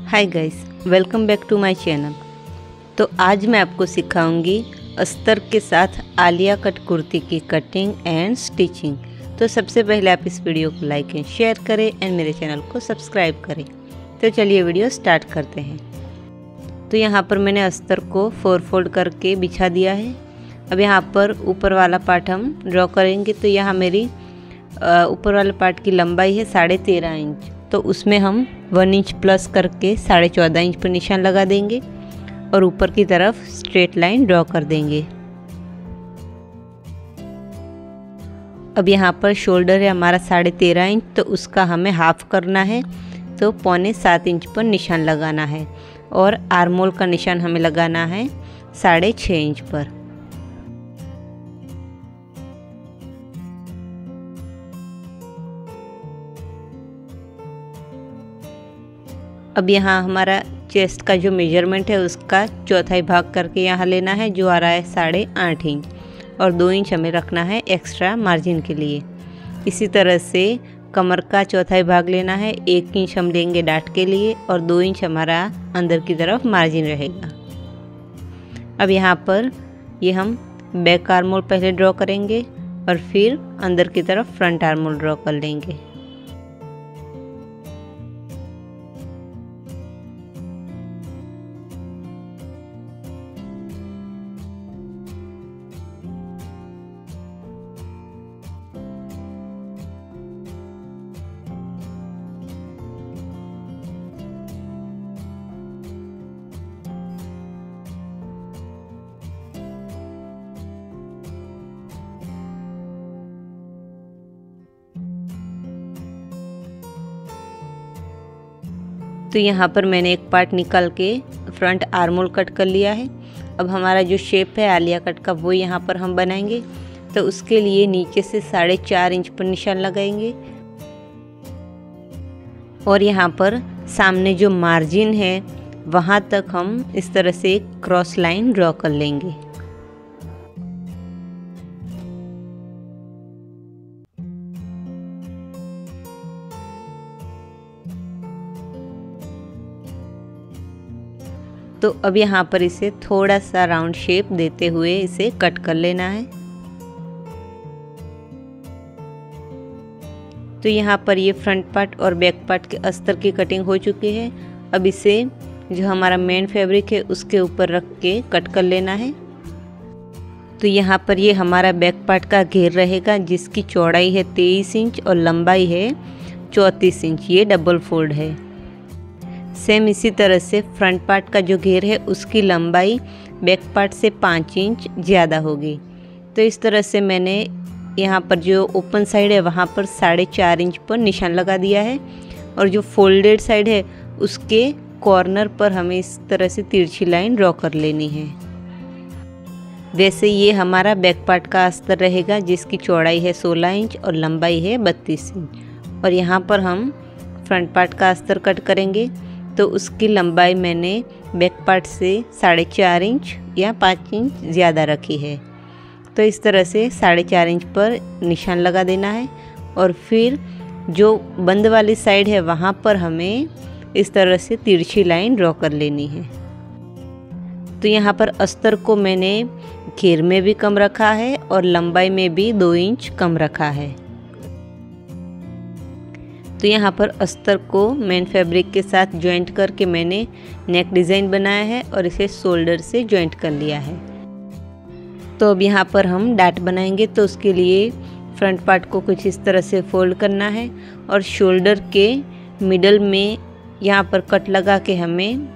Hi guys, welcome back to my channel. तो आज मैं आपको सिखाऊंगी अस्तर के साथ आलिया कट कुर्ती की कटिंग एंड स्टिचिंग। तो सबसे पहले आप इस वीडियो को लाइक एंड शेयर करें एंड मेरे चैनल को सब्सक्राइब करें। तो चलिए वीडियो स्टार्ट करते हैं। तो यहाँ पर मैंने अस्तर को 4 फोल्ड करके बिछा दिया है। अब यहाँ पर ऊपर वाला पार्ट हम ड्रॉ करेंगे। तो यहाँ मेरी ऊपर वाले पार्ट की लंबाई है 13.5 इंच। तो उसमें हम 1 इंच प्लस करके 14.5 इंच पर निशान लगा देंगे और ऊपर की तरफ स्ट्रेट लाइन ड्रॉ कर देंगे। अब यहाँ पर शोल्डर है हमारा 13.5 इंच, तो उसका हमें हाफ करना है। तो 6.25 इंच पर निशान लगाना है और आर्मोल का निशान हमें लगाना है 6.5 इंच पर। अब यहाँ हमारा चेस्ट का जो मेजरमेंट है उसका चौथाई भाग करके यहाँ लेना है, जो आ रहा है 8.5 इंच, और 2 इंच हमें रखना है एक्स्ट्रा मार्जिन के लिए। इसी तरह से कमर का चौथाई भाग लेना है, 1 इंच हम लेंगे डाट के लिए और 2 इंच हमारा अंदर की तरफ मार्जिन रहेगा। अब यहाँ पर ये हम बैक आर्मोल पहले ड्रॉ करेंगे और फिर अंदर की तरफ फ्रंट आर्मोल ड्रॉ कर लेंगे। तो यहाँ पर मैंने एक पार्ट निकाल के फ्रंट आर्मोल कट कर लिया है। अब हमारा जो शेप है आलिया कट का वो यहाँ पर हम बनाएंगे। तो उसके लिए नीचे से 4.5 इंच पर निशान लगाएंगे और यहाँ पर सामने जो मार्जिन है वहाँ तक हम इस तरह से एक क्रॉस लाइन ड्रॉ कर लेंगे। तो अब यहाँ पर इसे थोड़ा सा राउंड शेप देते हुए इसे कट कर लेना है। तो यहाँ पर ये फ्रंट पार्ट और बैक पार्ट के अस्तर की कटिंग हो चुकी है। अब इसे जो हमारा मेन फैब्रिक है उसके ऊपर रख के कट कर लेना है। तो यहाँ पर ये हमारा बैक पार्ट का घेर रहेगा, जिसकी चौड़ाई है 23 इंच और लंबाई है 34 इंच। ये डबल फोल्ड है। सेम इसी तरह से फ्रंट पार्ट का जो घेर है उसकी लंबाई बैक पार्ट से 5 इंच ज़्यादा होगी। तो इस तरह से मैंने यहाँ पर जो ओपन साइड है वहाँ पर 4.5 इंच पर निशान लगा दिया है और जो फोल्डेड साइड है उसके कॉर्नर पर हमें इस तरह से तिरछी लाइन ड्रॉ कर लेनी है। वैसे ये हमारा बैक पार्ट का अस्तर रहेगा, जिसकी चौड़ाई है 16 इंच और लंबाई है 32 इंच। और यहाँ पर हम फ्रंट पार्ट का अस्तर कट करेंगे। तो उसकी लंबाई मैंने बैक पार्ट से 4.5 इंच या 5 इंच ज़्यादा रखी है। तो इस तरह से 4.5 इंच पर निशान लगा देना है और फिर जो बंद वाली साइड है वहाँ पर हमें इस तरह से तिरछी लाइन ड्रॉ कर लेनी है। तो यहाँ पर अस्तर को मैंने घेर में भी कम रखा है और लंबाई में भी 2 इंच कम रखा है। तो यहाँ पर अस्तर को मेन फैब्रिक के साथ जॉइंट करके मैंने नेक डिज़ाइन बनाया है और इसे शोल्डर से जॉइंट कर लिया है। तो अब यहाँ पर हम डाट बनाएंगे। तो उसके लिए फ्रंट पार्ट को कुछ इस तरह से फोल्ड करना है और शोल्डर के मिडल में यहाँ पर कट लगा के हमें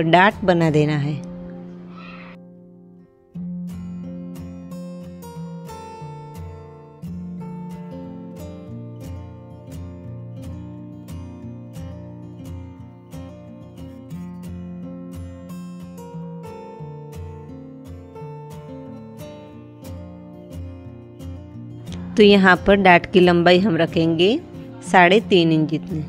डाट बना देना है। तो यहाँ पर डाट की लंबाई हम रखेंगे 3.5 इंच जितने।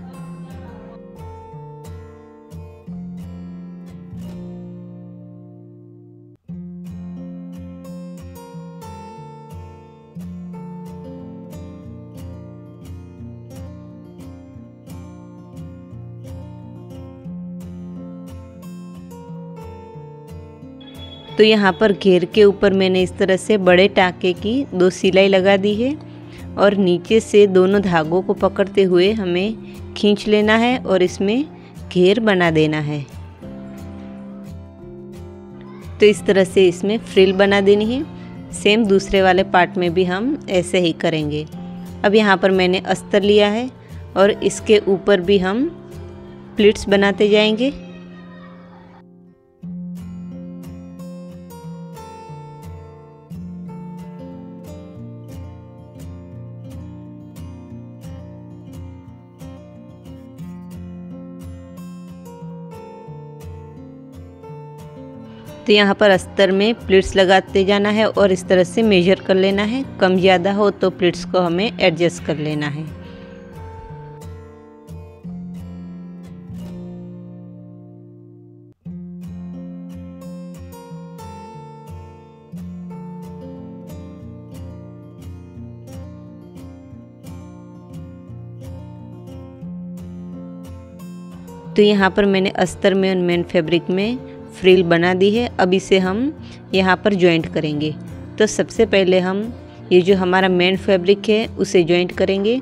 तो यहाँ पर घेर के ऊपर मैंने इस तरह से बड़े टाँके की 2 सिलाई लगा दी है और नीचे से दोनों धागों को पकड़ते हुए हमें खींच लेना है और इसमें घेर बना देना है। तो इस तरह से इसमें फ्रिल बना देनी है। सेम दूसरे वाले पार्ट में भी हम ऐसे ही करेंगे। अब यहाँ पर मैंने अस्तर लिया है और इसके ऊपर भी हम प्लीट्स बनाते जाएंगे। तो यहाँ पर अस्तर में प्लीट्स लगाते जाना है और इस तरह से मेजर कर लेना है। कम ज़्यादा हो तो प्लीट्स को हमें एडजस्ट कर लेना है। तो यहाँ पर मैंने अस्तर में और मेन फैब्रिक में फ्रिल बना दी है। अब इसे हम यहाँ पर जॉइंट करेंगे। तो सबसे पहले हम ये जो हमारा मेन फैब्रिक है उसे जॉइंट करेंगे।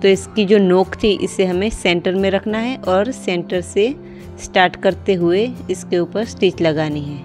तो इसकी जो नोक थी इसे हमें सेंटर में रखना है और सेंटर से स्टार्ट करते हुए इसके ऊपर स्टिच लगानी है।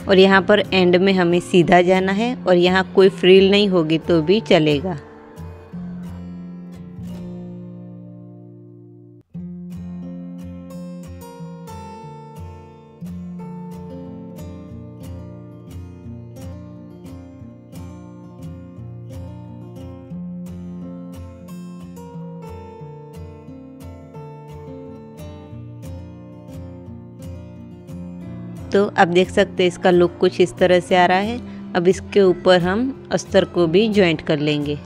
और यहाँ पर एंड में हमें सीधा जाना है और यहाँ कोई फ्रिल नहीं होगी तो भी चलेगा। तो आप देख सकते हैं इसका लुक कुछ इस तरह से आ रहा है। अब इसके ऊपर हम अस्तर को भी जॉइंट कर लेंगे।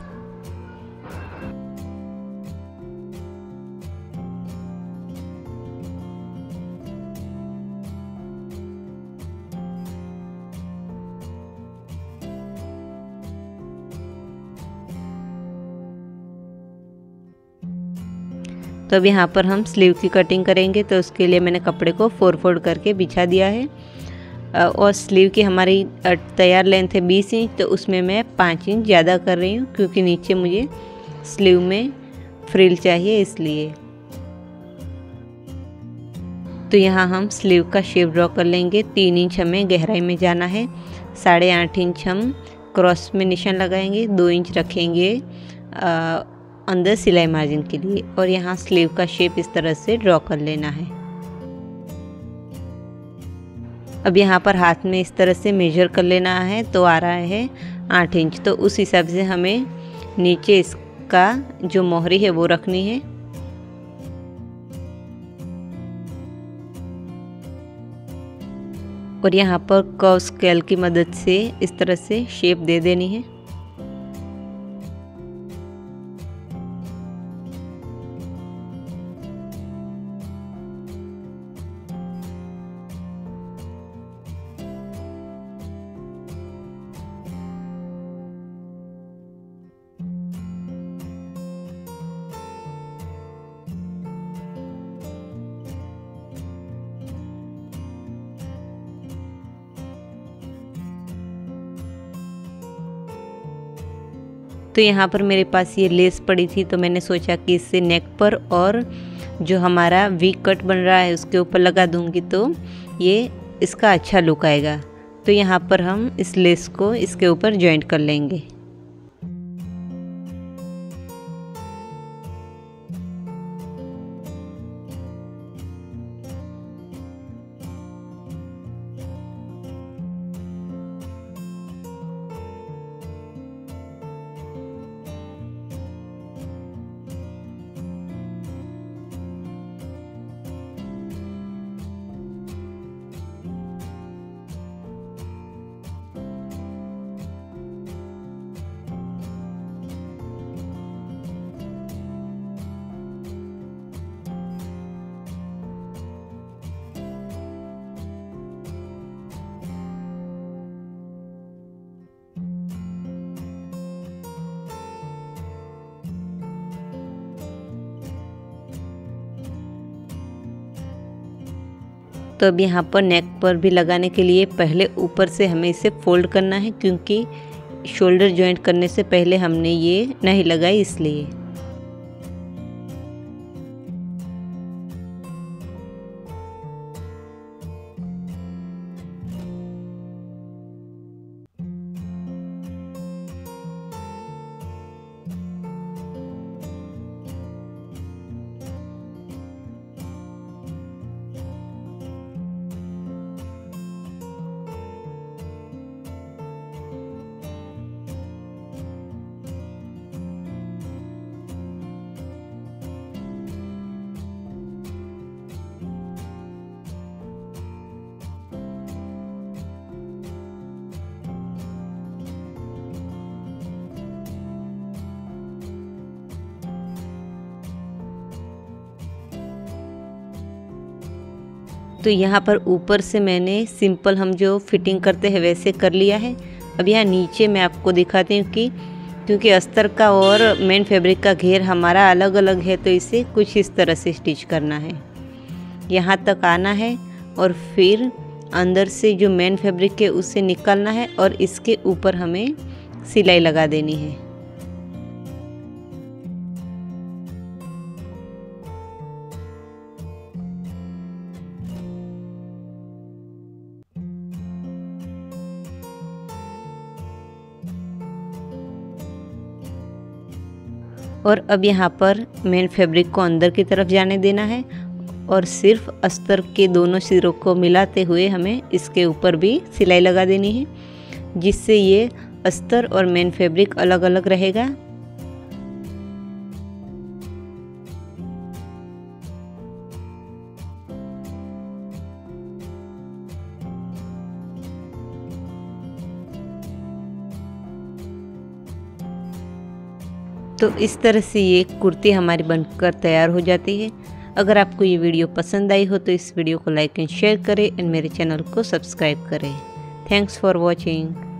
तो अब यहाँ पर हम स्लीव की कटिंग करेंगे। तो उसके लिए मैंने कपड़े को 4 फोल्ड करके बिछा दिया है और स्लीव की हमारी तैयार लेंथ है 20 इंच। तो उसमें मैं 5 इंच ज़्यादा कर रही हूँ क्योंकि नीचे मुझे स्लीव में फ्रिल चाहिए इसलिए। तो यहाँ हम स्लीव का शेप ड्रॉ कर लेंगे। 3 इंच हमें गहराई में जाना है। 8.5 इंच हम क्रॉस में निशान लगाएंगे। 2 इंच रखेंगे अंदर सिलाई मार्जिन के लिए और यहाँ स्लीव का शेप इस तरह से ड्रॉ कर लेना है। अब यहाँ पर हाथ में इस तरह से मेजर कर लेना है। तो आ रहा है 8 इंच। तो उस हिसाब से हमें नीचे इसका जो मोहरी है वो रखनी है। और यहाँ पर कर्व स्केल की मदद से इस तरह से शेप दे देनी है। तो यहाँ पर मेरे पास ये लेस पड़ी थी तो मैंने सोचा कि इससे नेक पर और जो हमारा वी कट बन रहा है उसके ऊपर लगा दूंगी तो ये इसका अच्छा लुक आएगा। तो यहाँ पर हम इस लेस को इसके ऊपर जॉइंट कर लेंगे। तो अब यहाँ पर नेक पर भी लगाने के लिए पहले ऊपर से हमें इसे फोल्ड करना है, क्योंकि शोल्डर जॉइंट करने से पहले हमने ये नहीं लगाई इसलिए। तो यहाँ पर ऊपर से मैंने सिंपल हम जो फिटिंग करते हैं वैसे कर लिया है। अब यहाँ नीचे मैं आपको दिखाती हूँ कि क्योंकि अस्तर का और मेन फैब्रिक का घेर हमारा अलग अलग है, तो इसे कुछ इस तरह से स्टिच करना है। यहाँ तक आना है और फिर अंदर से जो मेन फैब्रिक है उसे निकालना है और इसके ऊपर हमें सिलाई लगा देनी है। और अब यहाँ पर मेन फैब्रिक को अंदर की तरफ जाने देना है और सिर्फ अस्तर के दोनों सिरों को मिलाते हुए हमें इसके ऊपर भी सिलाई लगा देनी है, जिससे ये अस्तर और मेन फैब्रिक अलग अलग रहेगा। तो इस तरह से ये कुर्ती हमारी बनकर तैयार हो जाती है। अगर आपको ये वीडियो पसंद आई हो तो इस वीडियो को लाइक एंड शेयर करें एंड मेरे चैनल को सब्सक्राइब करें। Thanks for watching.